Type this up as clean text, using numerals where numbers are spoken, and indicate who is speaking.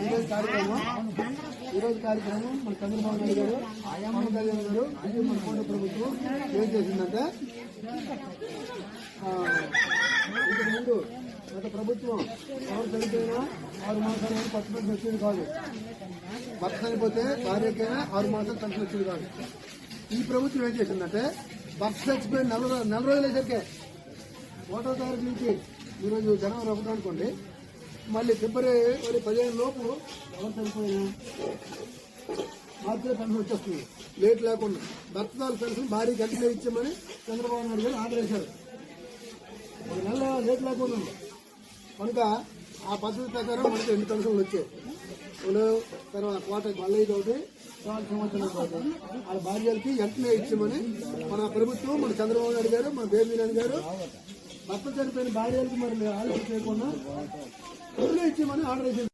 Speaker 1: ఈరోజు కార్యక్రమం మన చంద్రబాబు నాయుడు గారు పవన్ కళ్యాణ్ గారు అంటే మన కోట ప్రభుత్వం ఏం చేసిందంటే ఇంతకు ముందు గత ప్రభుత్వం ఎవరు చనిపోయినా 6 మాసాల వరకు పెన్షన్ వచ్చేది కాదు. భర్త చనిపోతే భార్యకైనా 6 మాసాలు పెన్షన్ వచ్చేది కాదు. ఈ ప్రభుత్వం ఏం చేసిందంటే భర్త చచ్చిపోయిన నెల రోజులు వేసరికే 1వ తారీఖు నుంచి ఈరోజు జనవరి 1 అనుకోండి, మళ్ళీ ఫిబ్రవరి 15 లోపు ఎవరు చనిపోయినా మార్చిలో పెన్షన్ వచ్చేస్తుంది లేట్ లేకుండా. భర్తదారు పెన్షన్ భార్య గంటలో ఇచ్చామని చంద్రబాబు నాయుడు గారు ఆర్డర్ వేశారు. 1 నెల లేట్ లేకుండా ఉంది కనుక ఆ పద్ధతి ప్రకారం మనకి 2 పెన్షన్లు వచ్చాయి. తర్వాత కోట మళ్ళీ ఒకటి 4 సంవత్సరాల పాటు వాళ్ళ భార్యలకి వెంటనే ఇచ్చామని మన ప్రభుత్వం, మన చంద్రబాబు నాయుడు గారు, మన బేబీ గారు భర్త చనిపోయిన భార్యలకి మరి ఆలోచన చేయకుండా ఇచ్చామని ఆర్డర్ వేసింది.